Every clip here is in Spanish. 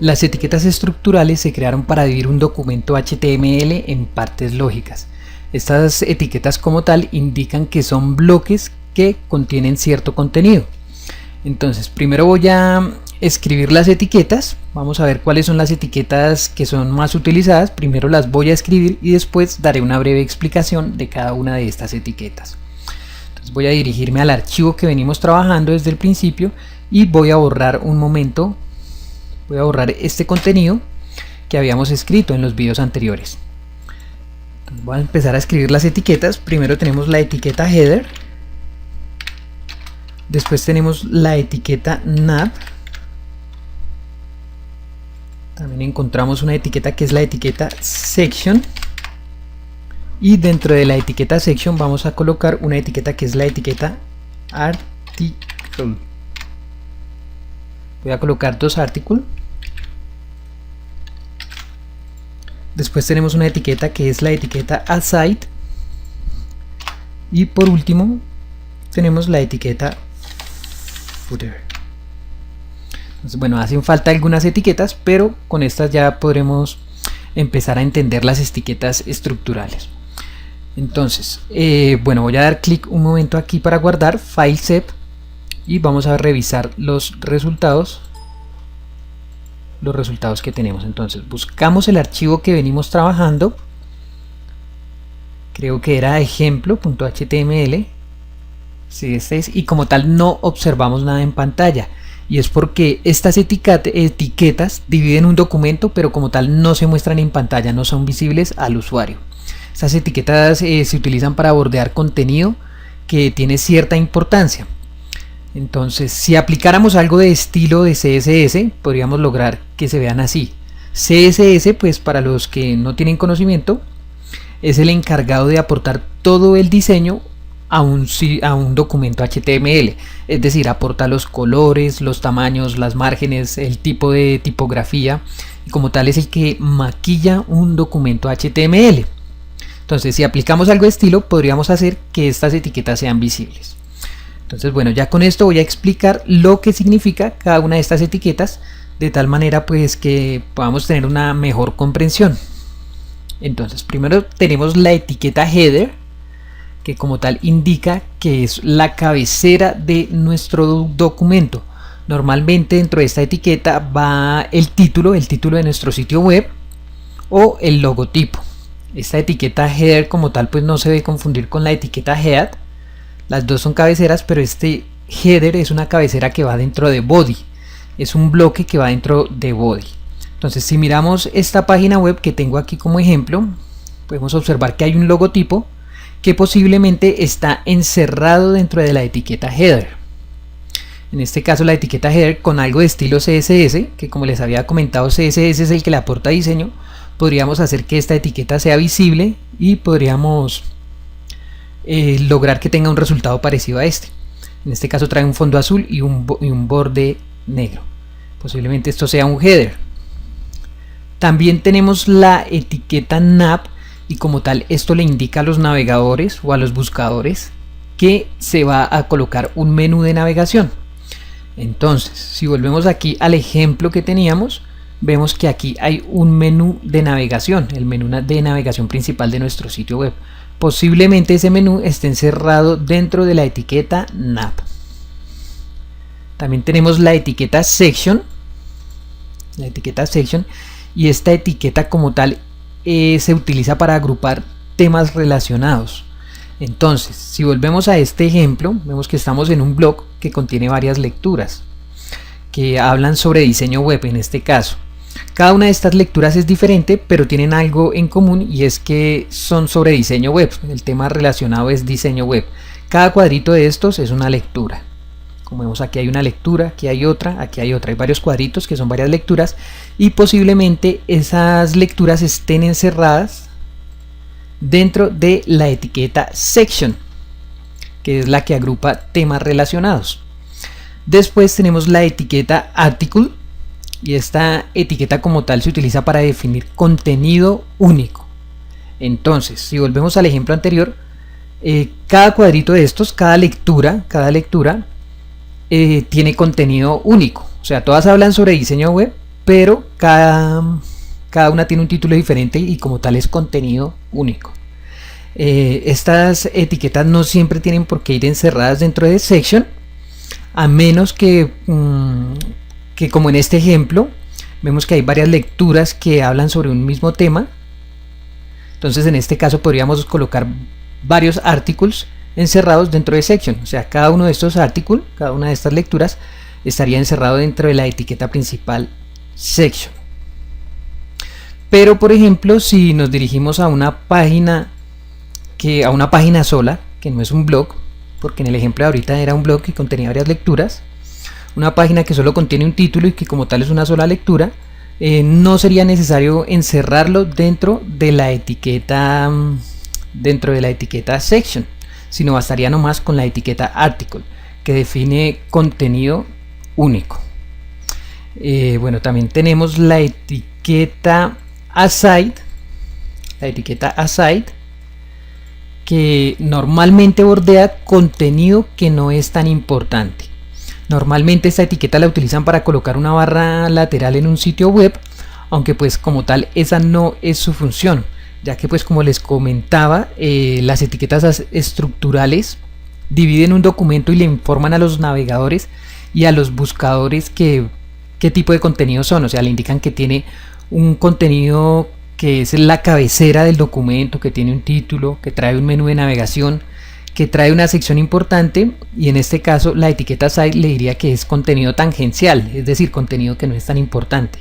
Las etiquetas estructurales se crearon para dividir un documento HTML en partes lógicas. Estas etiquetas como tal indican que son bloques que contienen cierto contenido. Entonces, primero voy a escribir las etiquetas. Vamos a ver cuáles son las etiquetas que son más utilizadas. Primero las voy a escribir y después daré una breve explicación de cada una de estas etiquetas. Entonces voy a dirigirme al archivo que venimos trabajando desde el principio y voy a borrar un momento. Voy a borrar este contenido que habíamos escrito en los videos anteriores. Entonces voy a empezar a escribir las etiquetas. Primero tenemos la etiqueta header. Después tenemos la etiqueta nav. También encontramos una etiqueta que es la etiqueta section. Y dentro de la etiqueta section vamos a colocar una etiqueta que es la etiqueta article. Voy a colocar dos articles. Después tenemos una etiqueta que es la etiqueta aside. Y por último tenemos la etiqueta footer. Entonces, bueno, hacen falta algunas etiquetas, pero con estas ya podremos empezar a entender las etiquetas estructurales. Entonces, bueno, voy a dar clic un momento aquí para guardar File Save y vamos a revisar los resultados que tenemos. Entonces, buscamos el archivo que venimos trabajando. Creo que era ejemplo.html. Sí, este es, y como tal no observamos nada en pantalla. Y es porque estas etiquetas dividen un documento, pero como tal no se muestran en pantalla, no son visibles al usuario. Estas etiquetas se utilizan para bordear contenido que tiene cierta importancia. Entonces, si aplicáramos algo de estilo de CSS, podríamos lograr que se vean así. CSS, pues para los que no tienen conocimiento, es el encargado de aportar todo el diseño a un documento HTML, es decir, aporta los colores, los tamaños, las márgenes, el tipo de tipografía, y como tal es el que maquilla un documento HTML. Entonces, si aplicamos algo de estilo, podríamos hacer que estas etiquetas sean visibles. Entonces, bueno, ya con esto voy a explicar lo que significa cada una de estas etiquetas, de tal manera pues que podamos tener una mejor comprensión. Entonces, primero tenemos la etiqueta header, que como tal indica que es la cabecera de nuestro documento. Normalmente dentro de esta etiqueta va el título de nuestro sitio web o el logotipo. Esta etiqueta header como tal pues no se debe confundir con la etiqueta head. Las dos son cabeceras, pero este header es una cabecera que va dentro de body. Es un bloque que va dentro de body. Entonces, si miramos esta página web que tengo aquí como ejemplo, podemos observar que hay un logotipo que posiblemente está encerrado dentro de la etiqueta header. En este caso la etiqueta header con algo de estilo CSS, que como les había comentado, CSS es el que le aporta diseño, podríamos hacer que esta etiqueta sea visible y podríamos lograr que tenga un resultado parecido a este. En este caso trae un fondo azul y un borde negro. Posiblemente esto sea un header. También tenemos la etiqueta nav, y como tal esto le indica a los navegadores o a los buscadores que se va a colocar un menú de navegación. Entonces, si volvemos aquí al ejemplo que teníamos, vemos que aquí hay un menú de navegación, el menú de navegación principal de nuestro sitio web. Posiblemente ese menú esté encerrado dentro de la etiqueta nav. También tenemos la etiqueta section, y esta etiqueta como tal se utiliza para agrupar temas relacionados. Entonces, si volvemos a este ejemplo, vemos que estamos en un blog que contiene varias lecturas que hablan sobre diseño web. En este caso, cada una de estas lecturas es diferente, pero tienen algo en común, y es que son sobre diseño web. El tema relacionado es diseño web. Cada cuadrito de estos es una lectura. Como vemos, aquí hay una lectura, aquí hay otra, aquí hay otra. Hay varios cuadritos que son varias lecturas, y posiblemente esas lecturas estén encerradas dentro de la etiqueta section, que es la que agrupa temas relacionados. Después tenemos la etiqueta article, y esta etiqueta como tal se utiliza para definir contenido único. Entonces, si volvemos al ejemplo anterior, cada cuadrito de estos, cada lectura tiene contenido único. O sea, todas hablan sobre diseño web, pero cada una tiene un título diferente y como tal es contenido único. Estas etiquetas no siempre tienen por qué ir encerradas dentro de section, a menos que como en este ejemplo vemos que hay varias lecturas que hablan sobre un mismo tema. Entonces en este caso podríamos colocar varios articles encerrados dentro de section. O sea, cada uno de estos artículos, cada una de estas lecturas estaría encerrado dentro de la etiqueta principal section. Pero por ejemplo, si nos dirigimos a una página sola, que no es un blog, porque en el ejemplo de ahorita era un blog que contenía varias lecturas, una página que solo contiene un título y que como tal es una sola lectura, no sería necesario encerrarlo dentro de la etiqueta section, sino bastaría nomás con la etiqueta article, que define contenido único. Bueno, también tenemos la etiqueta aside, que normalmente bordea contenido que no es tan importante. Normalmente esta etiqueta la utilizan para colocar una barra lateral en un sitio web, aunque pues como tal esa no es su función, ya que pues como les comentaba, las etiquetas estructurales dividen un documento y le informan a los navegadores y a los buscadores qué tipo de contenido son. O sea, le indican que tiene un contenido que es la cabecera del documento, que tiene un título, que trae un menú de navegación, que trae una sección importante, y en este caso la etiqueta side le diría que es contenido tangencial, es decir, contenido que no es tan importante.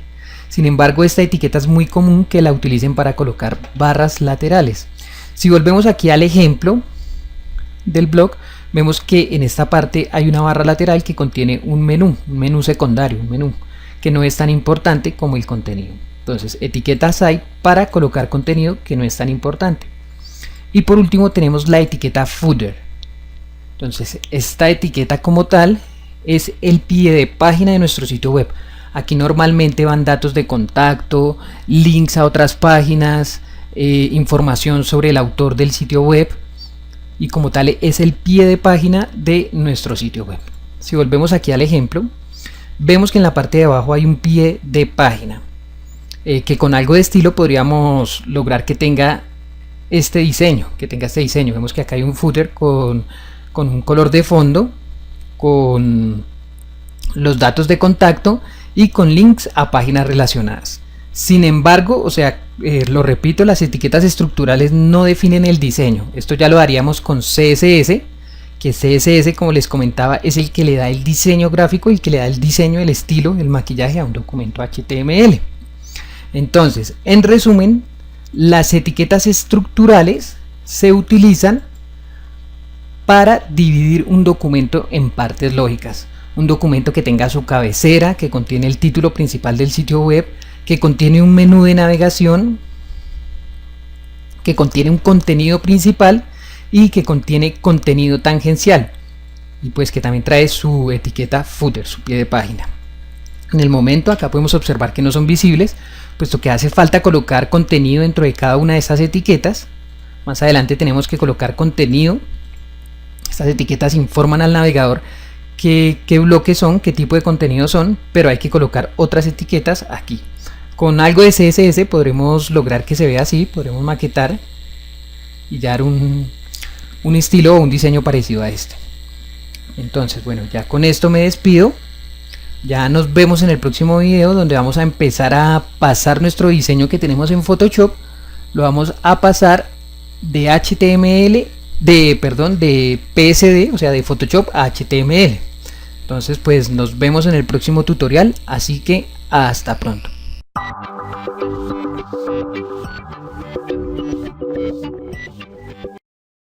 Sin embargo, esta etiqueta es muy común que la utilicen para colocar barras laterales. Si volvemos aquí al ejemplo del blog, vemos que en esta parte hay una barra lateral que contiene un menú secundario, un menú que no es tan importante como el contenido. Entonces, etiqueta side para colocar contenido que no es tan importante. Y por último tenemos la etiqueta footer. Entonces, esta etiqueta como tal es el pie de página de nuestro sitio web. Aquí normalmente van datos de contacto, links a otras páginas, información sobre el autor del sitio web, y como tal es el pie de página de nuestro sitio web. Si volvemos aquí al ejemplo, vemos que en la parte de abajo hay un pie de página, que con algo de estilo podríamos lograr que tenga este diseño, Vemos que acá hay un footer con un color de fondo, con los datos de contacto y con links a páginas relacionadas. Sin embargo, o sea, lo repito, las etiquetas estructurales no definen el diseño. Esto ya lo haríamos con CSS, que CSS, como les comentaba, es el que le da el diseño gráfico, el que le da el diseño, el estilo, el maquillaje a un documento HTML. Entonces, en resumen, las etiquetas estructurales se utilizan para dividir un documento en partes lógicas. Un documento que tenga su cabecera, que contiene el título principal del sitio web, que contiene un menú de navegación, que contiene un contenido principal y que contiene contenido tangencial, y pues que también trae su etiqueta footer, su pie de página. En el momento acá podemos observar que no son visibles, puesto que hace falta colocar contenido dentro de cada una de esas etiquetas. Más adelante tenemos que colocar contenido. Estas etiquetas informan al navegador qué bloques son, qué tipo de contenido son, pero hay que colocar otras etiquetas aquí. Con algo de CSS podremos lograr que se vea así, podremos maquetar y dar un estilo o un diseño parecido a este. Entonces, bueno, ya con esto me despido. Ya nos vemos en el próximo video, donde vamos a empezar a pasar nuestro diseño que tenemos en Photoshop. Lo vamos a pasar de HTML, de PSD, o sea, de Photoshop a HTML. Entonces, pues nos vemos en el próximo tutorial, así que hasta pronto.